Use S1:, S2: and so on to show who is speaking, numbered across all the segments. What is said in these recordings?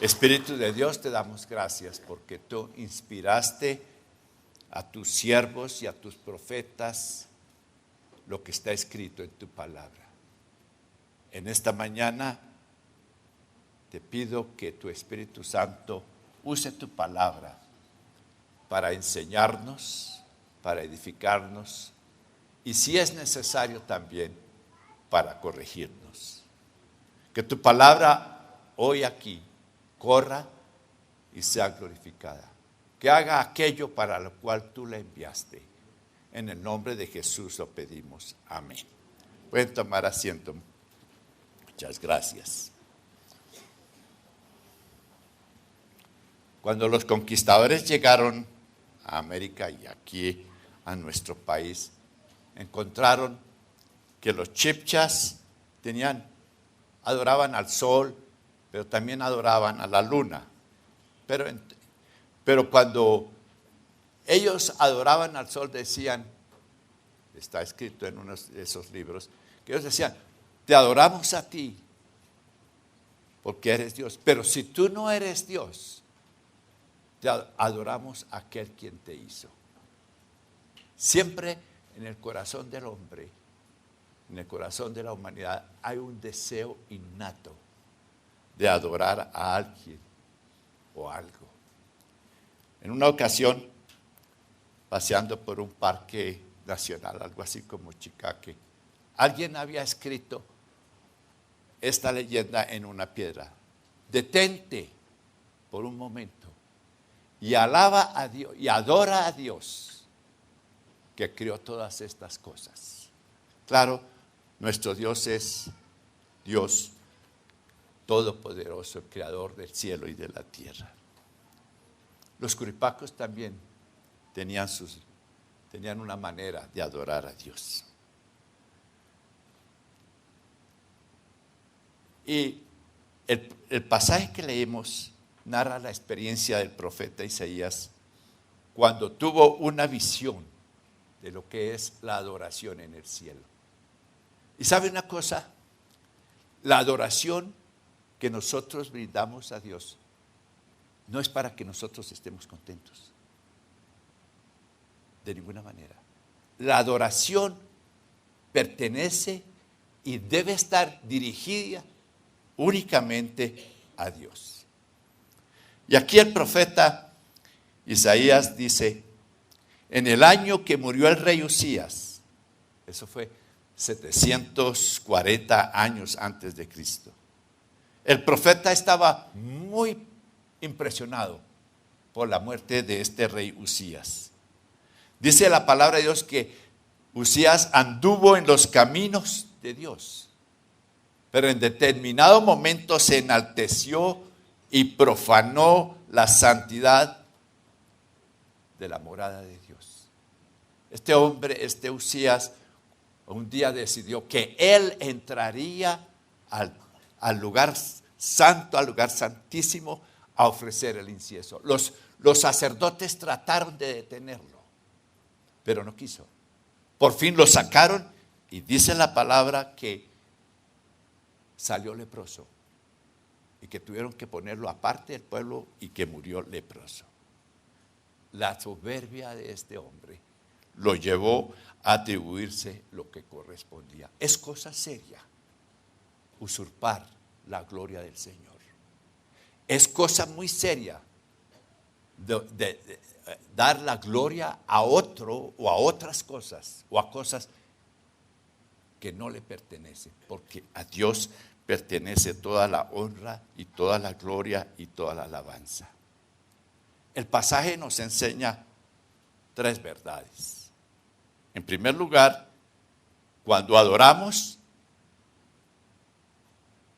S1: Espíritu de Dios, te damos gracias porque tú inspiraste a tus siervos y a tus profetas lo que está escrito en tu palabra. En esta mañana te pido que tu Espíritu Santo use tu palabra para enseñarnos, para edificarnos y si es necesario también para corregirnos. Que tu palabra hoy aquí corra y sea glorificada. Que haga aquello para lo cual tú la enviaste. En el nombre de Jesús lo pedimos. Amén. Pueden tomar asiento. Muchas gracias. Cuando los conquistadores llegaron a América y aquí a nuestro país, encontraron que los chibchas adoraban al sol, pero también adoraban a la luna. Pero cuando ellos adoraban al sol decían, está escrito en uno de esos libros, que ellos decían, te adoramos a ti porque eres Dios, pero si tú no eres Dios, te adoramos a aquel quien te hizo. Siempre en el corazón del hombre, en el corazón de la humanidad, hay un deseo innato de adorar a alguien o algo. En una ocasión, paseando por un parque nacional, algo así como Chicaque, alguien había escrito esta leyenda en una piedra: detente por un momento y alaba a Dios y adora a Dios que creó todas estas cosas. Claro, nuestro Dios es Dios todopoderoso, creador del cielo y de la tierra. Los curipacos también tenían una manera de adorar a Dios. Y el pasaje que leímos narra la experiencia del profeta Isaías cuando tuvo una visión de lo que es la adoración en el cielo. Y ¿sabe una cosa? La adoración que nosotros brindamos a Dios no es para que nosotros estemos contentos. De ninguna manera. La adoración pertenece y debe estar dirigida únicamente a Dios. Y aquí el profeta Isaías dice, en el año que murió el rey Usías, eso fue 740 años antes de Cristo, el profeta estaba muy impresionado por la muerte de este rey Usías. Dice la palabra de Dios que Usías anduvo en los caminos de Dios, pero en determinado momento se enalteció y profanó la santidad de la morada de Dios. Este hombre, Usías, un día decidió que él entraría al lugar santo, al lugar santísimo, a ofrecer el incienso. Los sacerdotes trataron de detenerlo, pero no quiso. Por fin lo sacaron y dice la palabra que salió leproso y que tuvieron que ponerlo aparte del pueblo y que murió leproso. La soberbia de este hombre lo llevó a atribuirse lo que correspondía. Es cosa seria usurpar la gloria del Señor. Es cosa muy seria de dar la gloria a otro o a otras cosas o a cosas que no le pertenecen, porque a Dios pertenece toda la honra y toda la gloria y toda la alabanza. El pasaje nos enseña tres verdades. En primer lugar, cuando adoramos,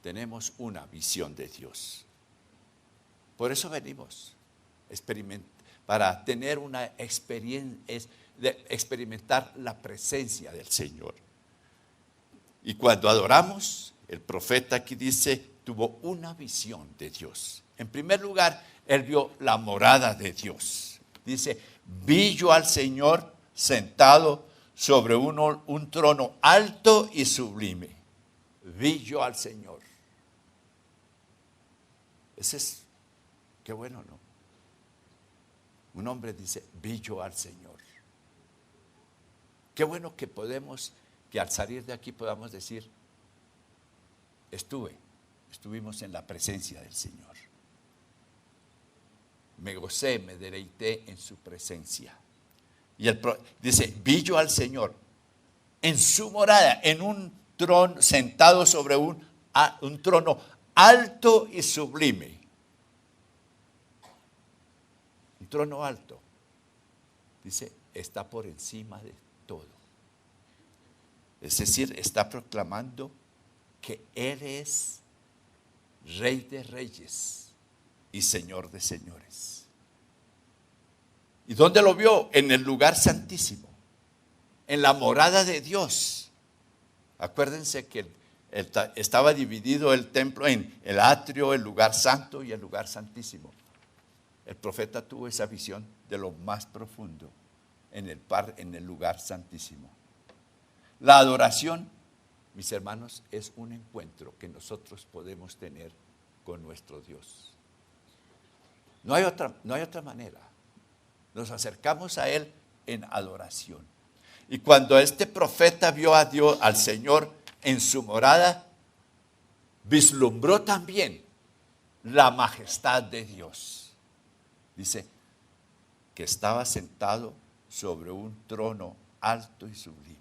S1: tenemos una visión de Dios. Por eso venimos para tener una experiencia, experimentar la presencia del Señor. Y cuando adoramos, el profeta aquí dice, tuvo una visión de Dios. En primer lugar, él vio la morada de Dios. Dice, vi yo al Señor sentado sobre un trono alto y sublime. Vi yo al Señor. Esa es Qué bueno, ¿no? Un hombre dice, vi yo al Señor. Qué bueno que que al salir de aquí podamos decir, estuvimos en la presencia del Señor. Me gocé, me deleité en su presencia. Y dice, vi yo al Señor en su morada, en un trono, sentado sobre un trono alto y sublime. Un trono alto. Dice, está por encima de todo. Es decir, está proclamando que Él es Rey de reyes y Señor de señores. ¿Y dónde lo vio? En el lugar santísimo, en la morada de Dios. Acuérdense que estaba dividido el templo en el atrio, el lugar santo y el lugar santísimo. El profeta tuvo esa visión de lo más profundo en el lugar santísimo. La adoración, mis hermanos, es un encuentro que nosotros podemos tener con nuestro Dios. No hay otra manera. Nos acercamos a Él en adoración. Y cuando este profeta vio a Dios, al Señor en su morada, vislumbró también la majestad de Dios. Dice que estaba sentado sobre un trono alto y sublime,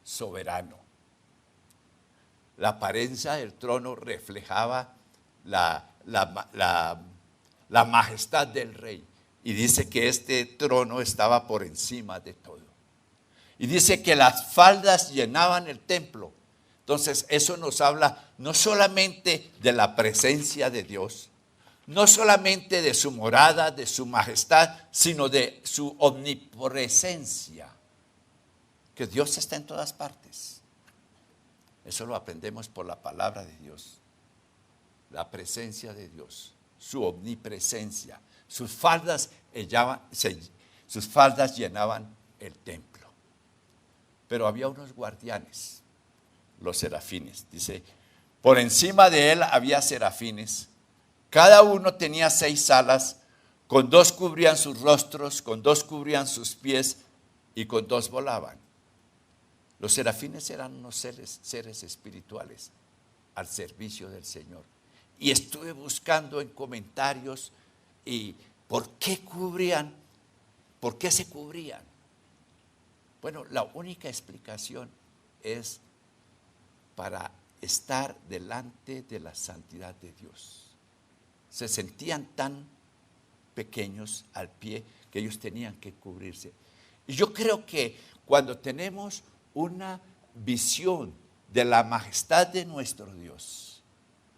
S1: soberano. La apariencia del trono reflejaba la majestad del rey. Y dice que este trono estaba por encima de todo. Y dice que las faldas llenaban el templo. Entonces eso nos habla no solamente de la presencia de Dios, no solamente de su morada, de su majestad, sino de su omnipresencia. Que Dios está en todas partes. Eso lo aprendemos por la palabra de Dios. La presencia de Dios, su omnipresencia. Sus faldas llenaban el templo. Pero había unos guardianes, los serafines. Dice, por encima de él había serafines. Cada uno tenía 6 alas, con 2 cubrían sus rostros, con 2 cubrían sus pies y con 2 volaban. Los serafines eran unos seres espirituales al servicio del Señor. Y estuve buscando en comentarios y ¿por qué cubrían? ¿Por qué se cubrían? Bueno, la única explicación es para estar delante de la santidad de Dios. Se sentían tan pequeños al pie que ellos tenían que cubrirse. Y yo creo que cuando tenemos una visión de la majestad de nuestro Dios,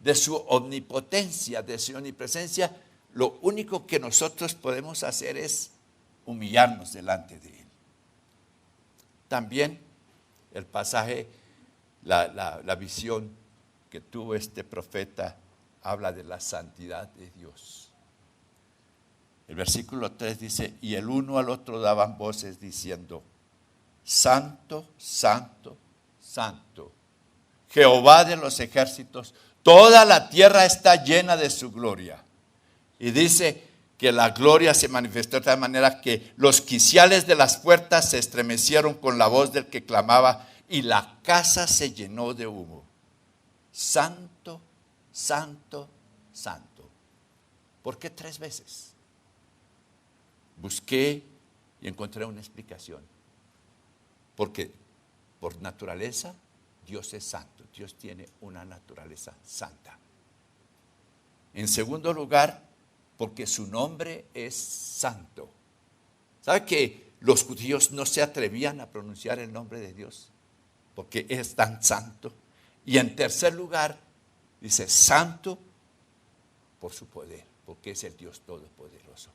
S1: de su omnipotencia, de su omnipresencia, lo único que nosotros podemos hacer es humillarnos delante de Él. También el pasaje, la visión que tuvo este profeta, habla de la santidad de Dios. El versículo 3 dice, y el uno al otro daban voces diciendo, Santo, Santo, Santo, Jehová de los ejércitos, toda la tierra está llena de su gloria. Y dice que la gloria se manifestó de tal manera que los quiciales de las puertas se estremecieron con la voz del que clamaba y la casa se llenó de humo. Santo, Santo, Santo. ¿Por qué 3 veces? Busqué y encontré una explicación. Porque por naturaleza Dios es santo. Dios tiene una naturaleza santa. En segundo lugar, porque su nombre es santo. ¿Sabe que los judíos no se atrevían a pronunciar el nombre de Dios? Porque es tan santo. Y en tercer lugar, dice santo por su poder, porque es el Dios todopoderoso.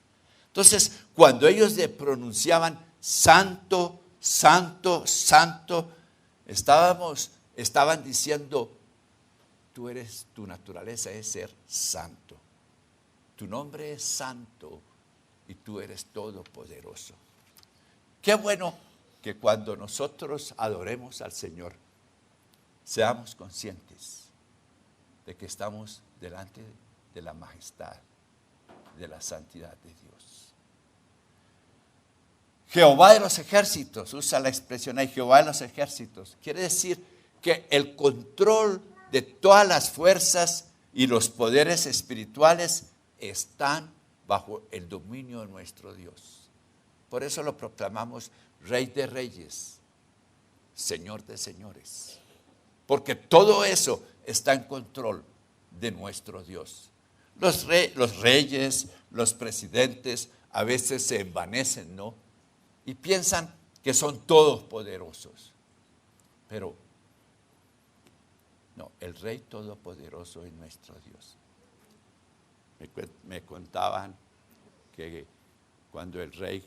S1: Entonces, cuando ellos le pronunciaban santo, santo, santo, estaban diciendo, tu naturaleza es ser santo. Tu nombre es santo y tú eres todopoderoso. Qué bueno que cuando nosotros adoremos al Señor, seamos conscientes de que estamos delante de la majestad de la santidad de Dios. Jehová de los ejércitos, usa la expresión ahí, Jehová de los ejércitos. Quiere decir que el control de todas las fuerzas y los poderes espirituales están bajo el dominio de nuestro Dios. Por eso lo proclamamos Rey de Reyes, Señor de Señores. Porque todo eso está en control de nuestro Dios. Los reyes, los presidentes a veces se envanecen, ¿no? Y piensan que son todos poderosos. Pero no, el Rey Todopoderoso es nuestro Dios. Me contaban que cuando el rey,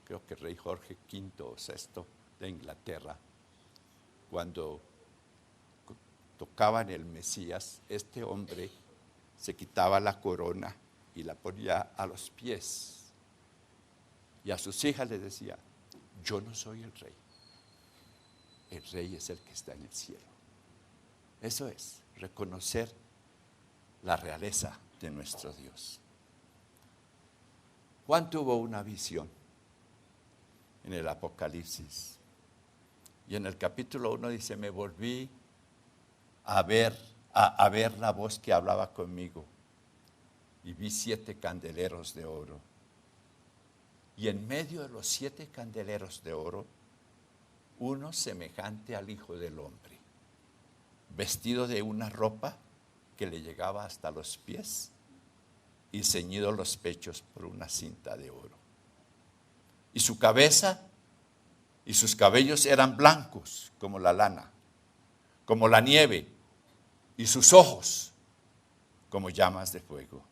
S1: creo que el rey Jorge V o VI de Inglaterra, cuando tocaban el Mesías, este hombre se quitaba la corona y la ponía a los pies. Y a sus hijas les decía, yo no soy el rey es el que está en el cielo. Eso es, reconocer la realeza de nuestro Dios. Juan tuvo una visión en el Apocalipsis. Y en el capítulo 1 dice, me volví a ver la voz que hablaba conmigo. Y vi 7 candeleros de oro. Y en medio de los 7 candeleros de oro, uno semejante al Hijo del Hombre, vestido de una ropa que le llegaba hasta los pies y ceñido los pechos por una cinta de oro. Y su cabeza y sus cabellos eran blancos como la lana, como la nieve, y sus ojos como llamas de fuego.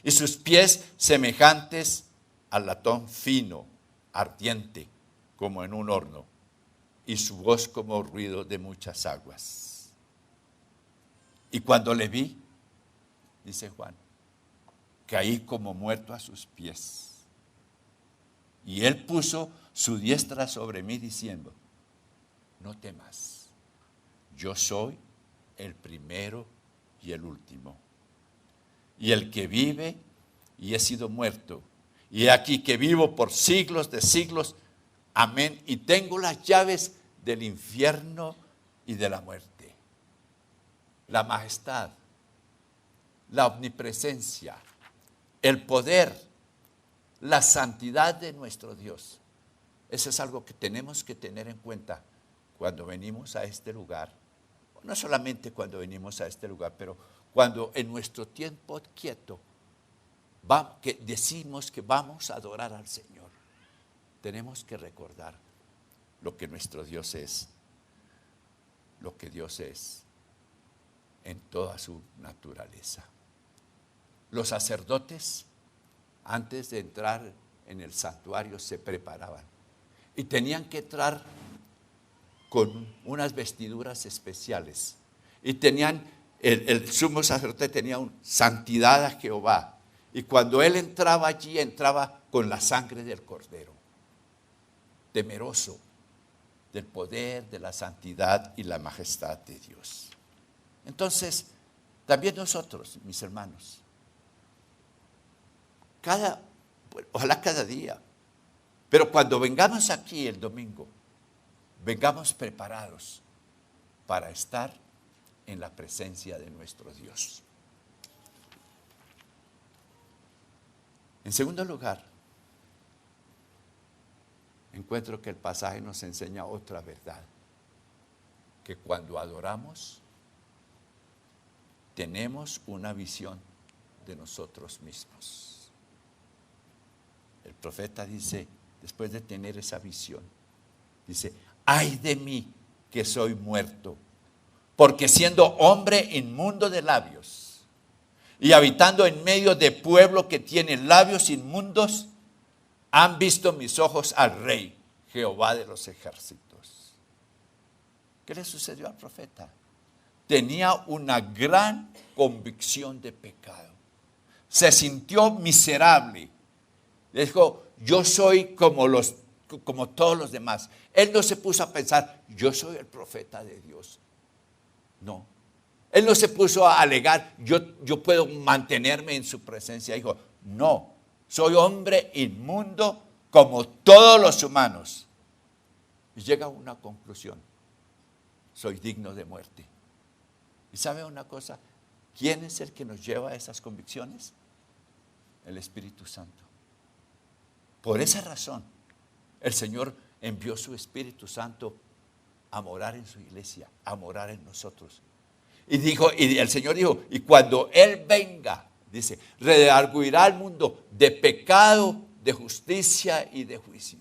S1: Y sus pies semejantes al latón fino, ardiente, como en un horno, y su voz como ruido de muchas aguas. Y cuando le vi, dice Juan, caí como muerto a sus pies. Y él puso su diestra sobre mí diciendo, no temas, yo soy el primero y el último, y el que vive y he sido muerto, y aquí que vivo por siglos de siglos, amén, y tengo las llaves del infierno y de la muerte. La majestad, la omnipresencia, el poder, la santidad de nuestro Dios. Eso es algo que tenemos que tener en cuenta cuando venimos a este lugar. No solamente cuando venimos a este lugar, pero cuando en nuestro tiempo quieto que decimos que vamos a adorar al Señor. Tenemos que recordar lo que nuestro Dios es, lo que Dios es en toda su naturaleza. Los sacerdotes, antes de entrar en el santuario, se preparaban y tenían que entrar con unas vestiduras especiales. Y tenían, el sumo sacerdote tenía santidad a Jehová. Y cuando él entraba allí, entraba con la sangre del cordero, temeroso del poder, de la santidad y la majestad de Dios. Entonces, también nosotros, mis hermanos, ojalá cada día, pero cuando vengamos aquí el domingo, vengamos preparados para estar en la presencia de nuestro Dios. En segundo lugar, encuentro que el pasaje nos enseña otra verdad, que cuando adoramos, tenemos una visión de nosotros mismos. El profeta dice, después de tener esa visión, dice, ay de mí que soy muerto, porque siendo hombre inmundo de labios y habitando en medio de pueblo que tiene labios inmundos, han visto mis ojos al Rey, Jehová de los ejércitos. ¿Qué le sucedió al profeta? Tenía una gran convicción de pecado. Se sintió miserable. Le dijo, yo soy como todos los demás. Él no se puso a pensar, yo soy el profeta de Dios. No. Él no se puso a alegar, yo puedo mantenerme en su presencia. Dijo, no, soy hombre inmundo como todos los humanos. Y llega a una conclusión, soy digno de muerte. ¿Y sabe una cosa? ¿Quién es el que nos lleva a esas convicciones? El Espíritu Santo. Por esa razón, el Señor envió su Espíritu Santo a morar en su iglesia, a morar en nosotros. Y el Señor dijo, y cuando Él venga, dice, redarguirá al mundo de pecado, de justicia y de juicio.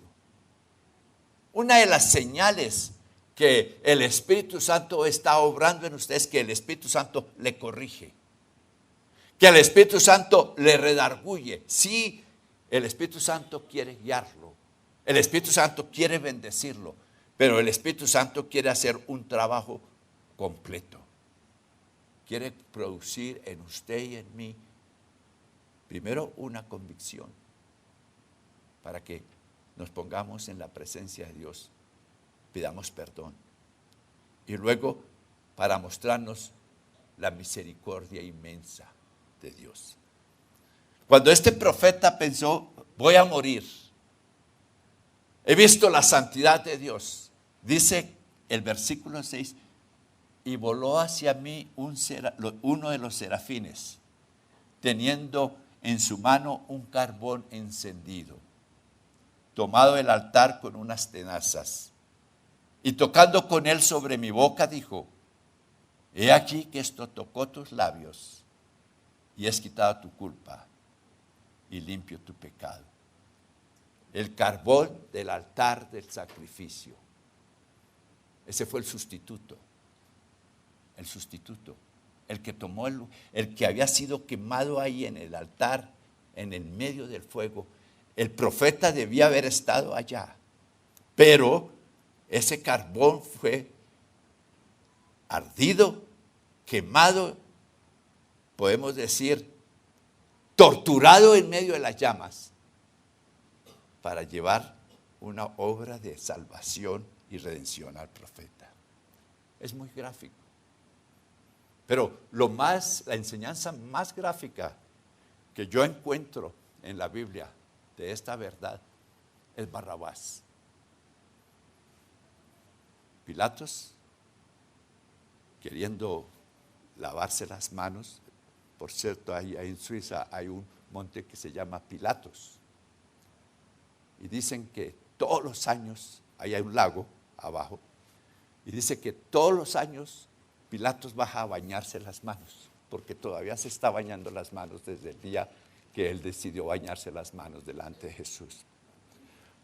S1: Una de las señales que el Espíritu Santo está obrando en usted es que el Espíritu Santo le corrige, que el Espíritu Santo le redarguye. Sí, el Espíritu Santo quiere guiarlo, el Espíritu Santo quiere bendecirlo, pero el Espíritu Santo quiere hacer un trabajo completo. Quiere producir en usted y en mí, primero, una convicción para que nos pongamos en la presencia de Dios, pidamos perdón. Y luego, para mostrarnos la misericordia inmensa de Dios. Cuando este profeta pensó, voy a morir, he visto la santidad de Dios, dice el versículo 6, y voló hacia mí uno de los serafines, teniendo en su mano un carbón encendido, tomado del altar con unas tenazas, y tocando con él sobre mi boca, dijo, he aquí que esto tocó tus labios, y es quitado tu culpa, y limpio tu pecado. El carbón del altar del sacrificio. Ese fue el sustituto. El sustituto, el que tomó el que había sido quemado ahí en el altar, en el medio del fuego. El profeta debía haber estado allá, pero ese carbón fue ardido, quemado, podemos decir, torturado en medio de las llamas, para llevar una obra de salvación y redención al profeta. Es muy gráfico. Pero la enseñanza más gráfica que yo encuentro en la Biblia de esta verdad es Barrabás. Pilatos, queriendo lavarse las manos, por cierto, ahí en Suiza hay un monte que se llama Pilatos. Y dicen que todos los años, ahí hay un lago abajo, y dice que todos los años Pilatos baja a bañarse las manos, porque todavía se está bañando las manos desde el día que él decidió bañarse las manos delante de Jesús.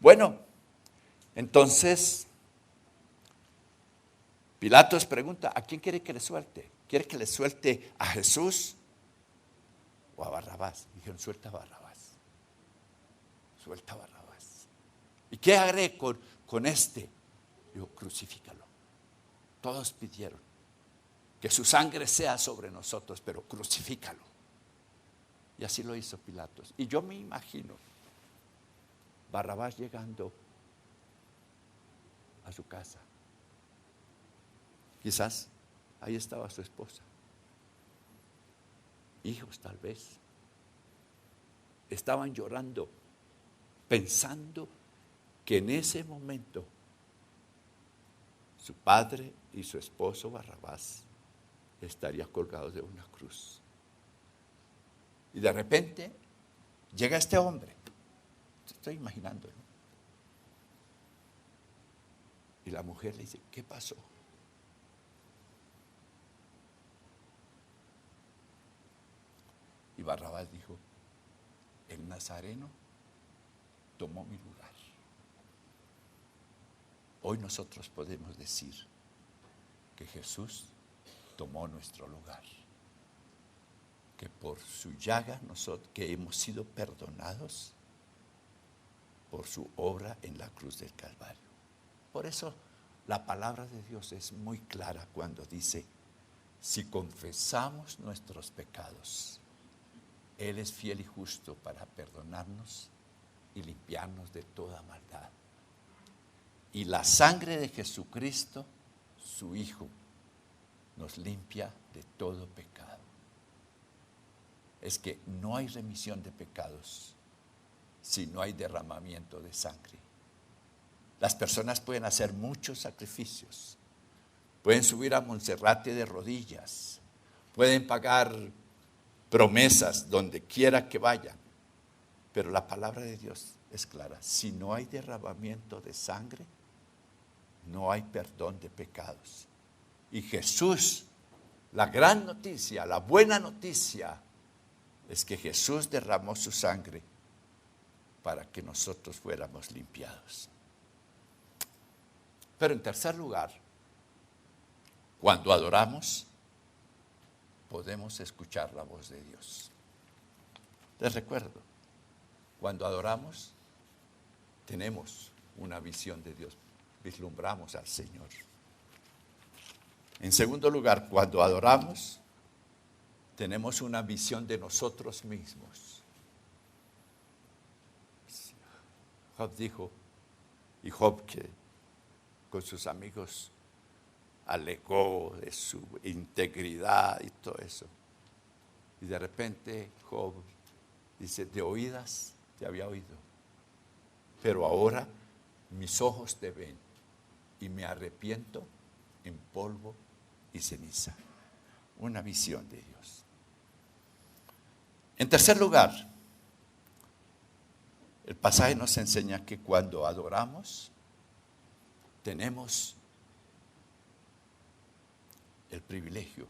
S1: Bueno, entonces Pilatos pregunta, ¿a quién quiere que le suelte? ¿Quiere que le suelte a Jesús o a Barrabás? Dijeron, suelta a Barrabás. Suelta a Barrabás. ¿Y qué haré con este? Dijo, crucifícalo. Todos pidieron que su sangre sea sobre nosotros, pero crucifícalo. Y así lo hizo Pilatos. Y yo me imagino Barrabás llegando a su casa. Quizás ahí estaba su esposa, hijos tal vez. Estaban llorando, pensando que en ese momento su padre y su esposo Barrabás estarían colgados de una cruz. Y de repente llega este hombre, estoy imaginando, ¿no? Y la mujer le dice, ¿qué pasó? Y Barrabás dijo, el Nazareno tomó mi lugar. Hoy nosotros podemos decir que Jesús tomó nuestro lugar, que por su llaga nosotros, que hemos sido perdonados por su obra en la cruz del Calvario. Por eso la palabra de Dios es muy clara cuando dice, si confesamos nuestros pecados, Él es fiel y justo para perdonarnos y limpiarnos de toda maldad. Y la sangre de Jesucristo, su Hijo, nos limpia de todo pecado. Es que no hay remisión de pecados si no hay derramamiento de sangre. Las personas pueden hacer muchos sacrificios, pueden subir a Monserrate de rodillas, pueden pagar promesas donde quiera que vayan, pero la palabra de Dios es clara: si no hay derramamiento de sangre, no hay perdón de pecados. Y Jesús, la gran noticia, la buena noticia, es que Jesús derramó su sangre para que nosotros fuéramos limpiados. Pero en tercer lugar, cuando adoramos, podemos escuchar la voz de Dios. Les recuerdo, cuando adoramos, tenemos una visión de Dios, vislumbramos al Señor. En segundo lugar, cuando adoramos, tenemos una visión de nosotros mismos. Job dijo, y Job, que con sus amigos alegó de su integridad y todo eso. Y de repente Job dice: de oídas te había oído, pero ahora mis ojos te ven y me arrepiento en polvo y ceniza. Una visión de Dios. En tercer lugar, el pasaje nos enseña que cuando adoramos, tenemos el privilegio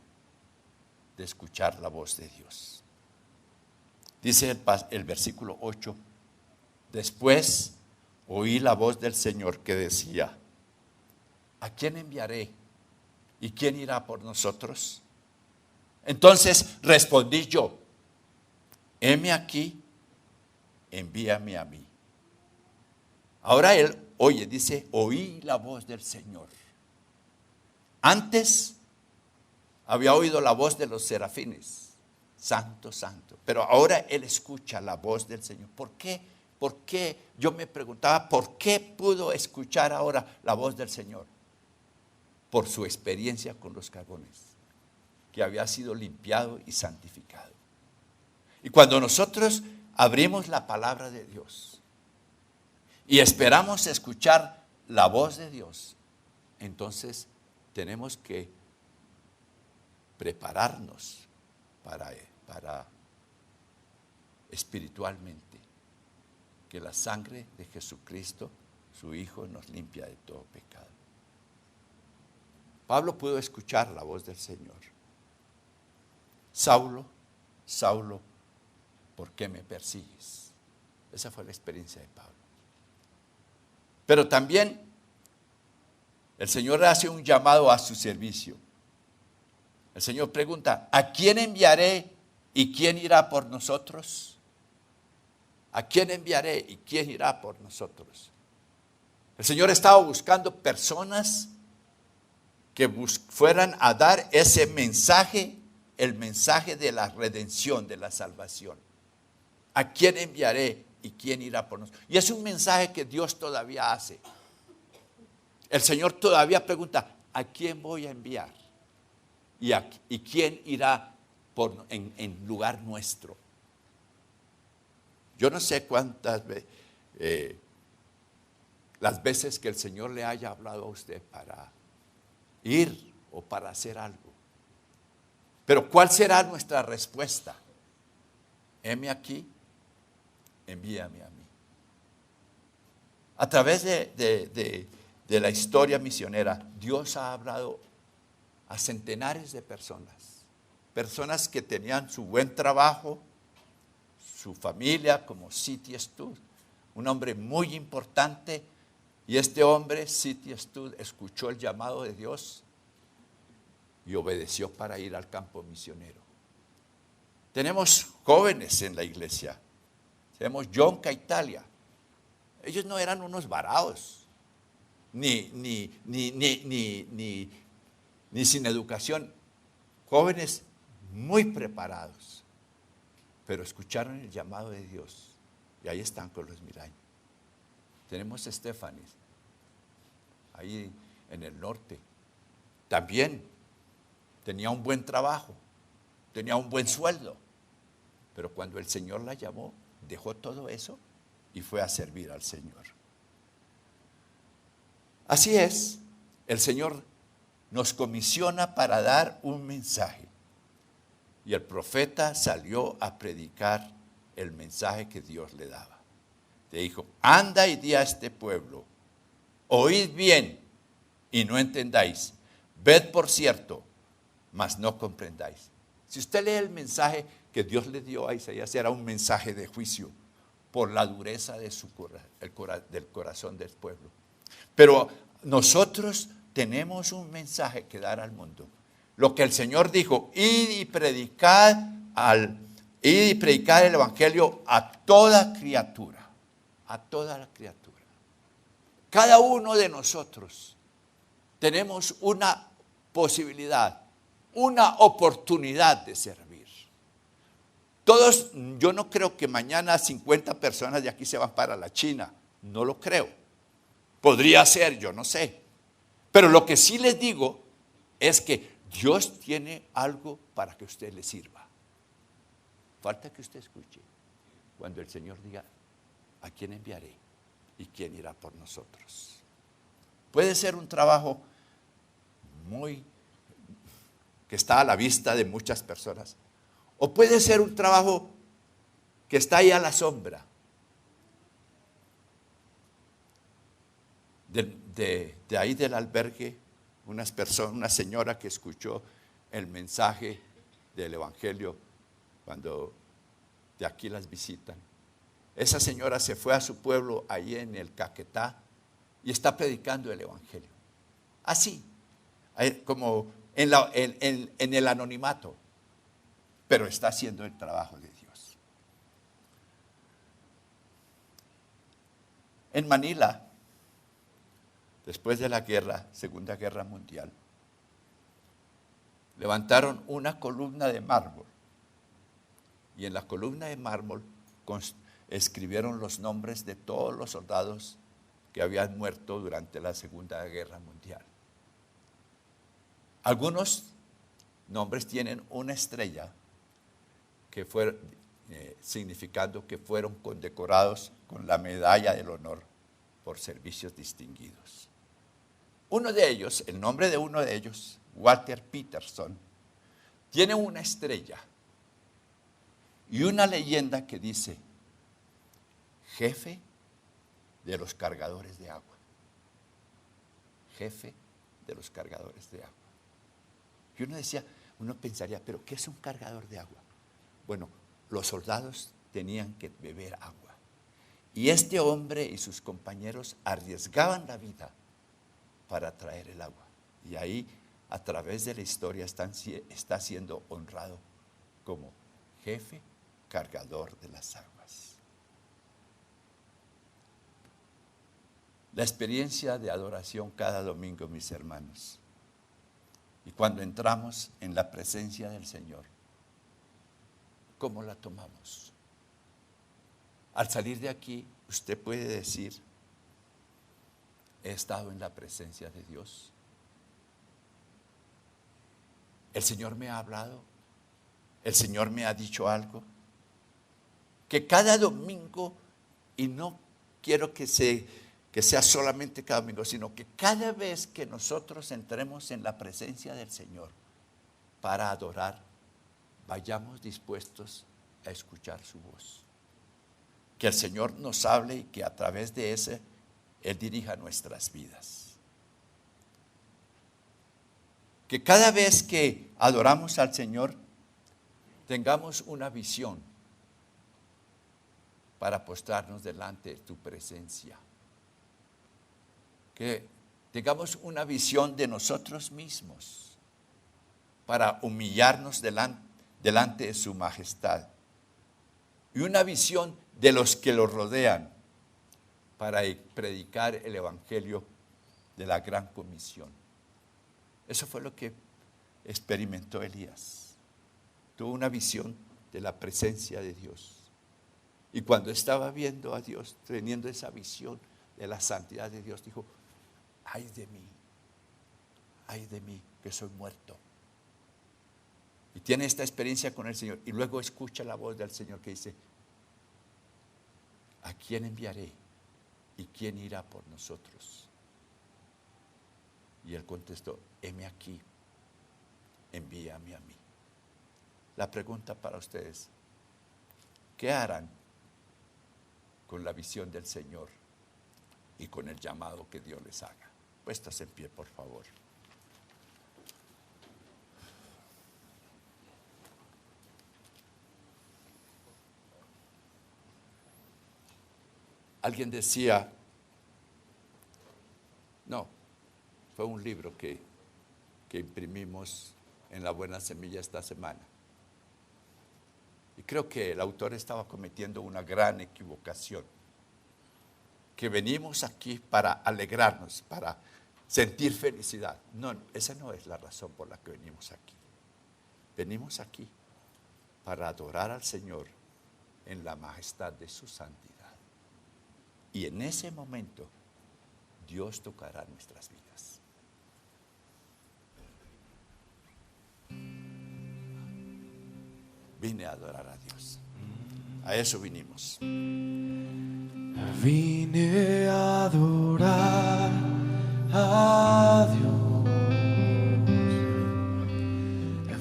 S1: de escuchar la voz de Dios. Dice el versículo 8: después oí la voz del Señor que decía: ¿a quién enviaré? ¿Y quién irá por nosotros? Entonces respondí yo: heme aquí, envíame a mí. Ahora él oye, dice: oí la voz del Señor. Antes había oído la voz de los serafines: santo, santo. Pero ahora él escucha la voz del Señor. ¿Por qué? ¿Por qué? Yo me preguntaba, ¿por qué pudo escuchar ahora la voz del Señor? Por su experiencia con los cagones, que había sido limpiado y santificado. Y cuando nosotros abrimos la palabra de Dios y esperamos escuchar la voz de Dios, entonces tenemos que prepararnos para espiritualmente, que la sangre de Jesucristo, su Hijo, nos limpia de todo pecado. Pablo pudo escuchar la voz del Señor: Saulo, Saulo, ¿por qué me persigues? Esa fue la experiencia de Pablo. Pero también el Señor hace un llamado a su servicio. El Señor pregunta: ¿a quién enviaré y quién irá por nosotros? ¿A quién enviaré y quién irá por nosotros? El Señor estaba buscando personas que fueran a dar ese mensaje, el mensaje de la redención, de la salvación. ¿A quién enviaré y quién irá por nosotros? Y es un mensaje que Dios todavía hace. El Señor todavía pregunta: ¿a quién voy a enviar? ¿Y quién irá en lugar nuestro? Yo no sé cuántas veces, las veces que el Señor le haya hablado a usted para ir o para hacer algo. Pero ¿cuál será nuestra respuesta? Heme aquí, envíame a mí. A través de la historia misionera, Dios ha hablado a centenares de personas. Personas que tenían su buen trabajo, su familia, como C.T. Studd, un hombre muy importante. Y este hombre, C.T. Studd, escuchó el llamado de Dios y obedeció para ir al campo misionero. Tenemos jóvenes en la iglesia. Tenemos Yonka, Italia. Ellos no eran unos varados, ni sin educación. Jóvenes muy preparados, pero escucharon el llamado de Dios y ahí están con los Miraños. Tenemos Stephanie, ahí en el norte. También tenía un buen trabajo, tenía un buen sueldo. Pero cuando el Señor la llamó, dejó todo eso y fue a servir al Señor. Así es, el Señor nos comisiona para dar un mensaje. Y el profeta salió a predicar el mensaje que Dios le daba. Le dijo, anda y di a este pueblo, oíd bien y no entendáis, ved por cierto, mas no comprendáis. Si usted lee el mensaje que Dios le dio a Isaías, era un mensaje de juicio por la dureza de del corazón del pueblo. Pero nosotros tenemos un mensaje que dar al mundo. Lo que el Señor dijo, id y predicad el evangelio a toda criatura, a toda la criatura. Cada uno de nosotros tenemos una posibilidad, una oportunidad de servir. Todos, yo no creo que mañana 50 personas de aquí se van para la China, no lo creo. Podría ser, yo no sé. Pero lo que sí les digo es que Dios tiene algo para que usted le sirva. Falta que usted escuche cuando el Señor diga, ¿a quién enviaré? ¿Y quién irá por nosotros? Puede ser un trabajo que está a la vista de muchas personas. O puede ser un trabajo que está ahí a la sombra. De ahí del albergue, una señora que escuchó el mensaje del evangelio cuando de aquí las visitan. Esa señora se fue a su pueblo ahí en el Caquetá y está predicando el evangelio. Así, como en el anonimato, pero está haciendo el trabajo de Dios. En Manila, después de la guerra, Segunda Guerra Mundial, levantaron una columna de mármol y en la columna de mármol escribieron los nombres de todos los soldados que habían muerto durante la Segunda Guerra Mundial. Algunos nombres tienen una estrella que fue significando que fueron condecorados con la medalla del honor por servicios distinguidos. Uno de ellos, el nombre de uno de ellos, Walter Peterson, tiene una estrella y una leyenda que dice, jefe de los cargadores de agua. Jefe de los cargadores de agua. Y uno pensaría, ¿pero qué es un cargador de agua? Bueno, los soldados tenían que beber agua. Y este hombre y sus compañeros arriesgaban la vida para traer el agua. Y ahí, a través de la historia, está siendo honrado como jefe cargador de las aguas. La experiencia de adoración cada domingo, mis hermanos. Y cuando entramos en la presencia del Señor, ¿cómo la tomamos? Al salir de aquí, usted puede decir, he estado en la presencia de Dios. El Señor me ha hablado. El Señor me ha dicho algo. Que cada domingo, y no quiero que sea solamente cada domingo, sino que cada vez que nosotros entremos en la presencia del Señor para adorar, vayamos dispuestos a escuchar su voz. Que el Señor nos hable y que a través de ese Él dirija nuestras vidas. Que cada vez que adoramos al Señor, tengamos una visión para postrarnos delante de tu presencia. Que tengamos una visión de nosotros mismos para humillarnos delante de su majestad. Y una visión de los que lo rodean para predicar el evangelio de la gran comisión. Eso fue lo que experimentó Elías. Tuvo una visión de la presencia de Dios. Y cuando estaba viendo a Dios, teniendo esa visión de la santidad de Dios, dijo, ay de mí, que soy muerto, y tiene esta experiencia con el Señor, y luego escucha la voz del Señor que dice: ¿a quién enviaré? ¿Y quién irá por nosotros? Y él contestó: heme aquí, envíame a mí. La pregunta para ustedes: ¿qué harán con la visión del Señor y con el llamado que Dios les haga? Puestos en pie, por favor. Alguien decía, no, fue un libro que imprimimos en La Buena Semilla esta semana. Y creo que el autor estaba cometiendo una gran equivocación. Que venimos aquí para alegrarnos, para sentir felicidad. No, esa no es la razón por la que venimos aquí. Venimos aquí para adorar al Señor en la majestad de su santidad. Y en ese momento, Dios tocará nuestras vidas. Vine a adorar a Dios. A eso vinimos.
S2: Vine a adorar a Dios.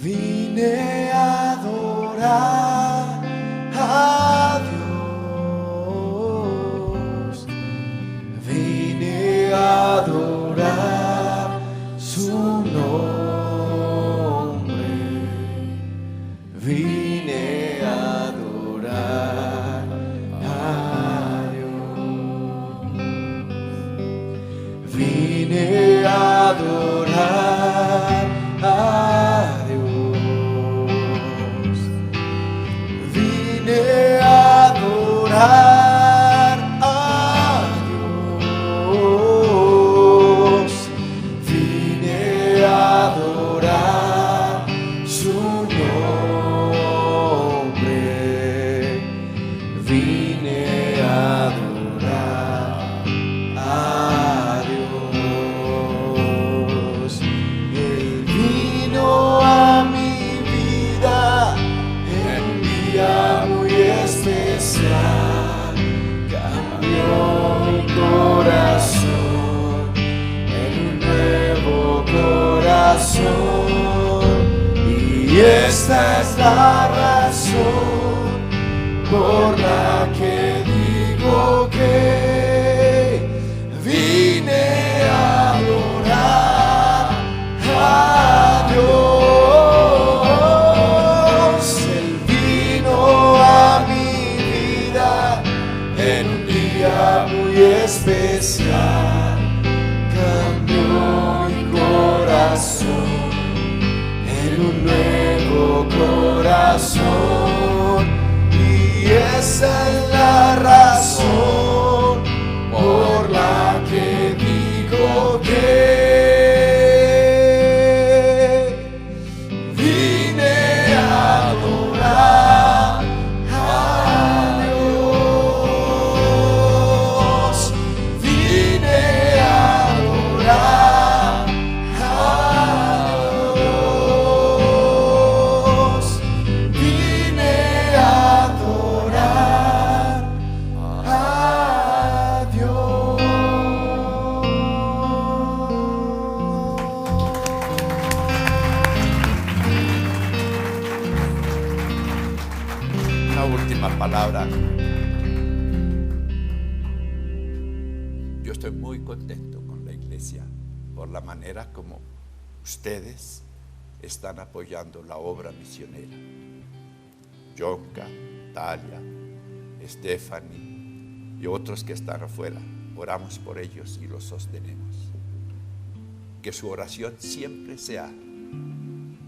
S2: Vine a adorar a Dios. Vine a adorar su nombre. Vine a adorar a Dios. Vine a adorar a Dios. Vine a adorar a Dios. Vine a adorar su nombre. Vine a adorar a Dios. Él vino a mi vida en día muy especial. Cambió mi corazón en un nuevo corazón. Y esta es la razón por la que digo que vine a adorar a Dios. Él vino a mi vida en un día muy especial. Cambió mi corazón en un nuevo corazón. Y esa es la razón por la que digo que vine a adorar a Dios. Vine a adorar a Dios. Vine a adorar a Dios.
S1: Una última palabra. Yo estoy muy contento con la iglesia por la manera como ustedes están apoyando la obra misionera. Yonka, Talia, Stephanie y otros que están afuera. Oramos por ellos y los sostenemos. Que su oración siempre sea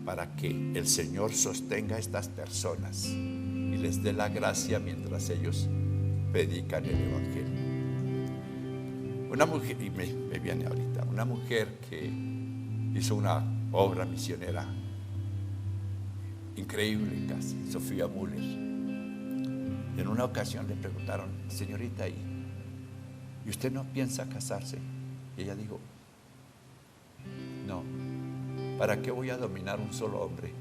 S1: para que el Señor sostenga a estas personas y les dé la gracia mientras ellos predican el Evangelio. Una mujer, y me viene ahorita, una mujer que hizo una obra misionera increíble casi, Sofía Müller. En una ocasión le preguntaron: señorita, ¿y usted no piensa casarse? Y ella dijo: no, ¿para qué voy a dominar un solo hombre?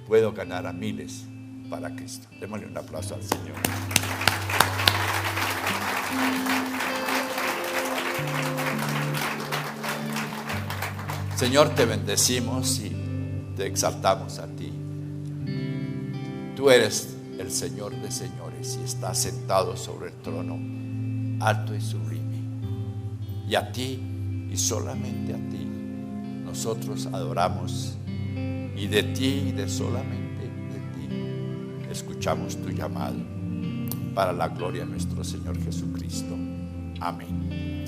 S1: puedo ganar a miles para Cristo. Démosle un aplauso al Señor. Señor, te bendecimos y te exaltamos a ti. Tú eres el Señor de señores y estás sentado sobre el trono, alto y sublime. Y a ti, y solamente a ti, nosotros adoramos. Y de ti, y de solamente de ti, escuchamos tu llamado para la gloria de nuestro Señor Jesucristo. Amén.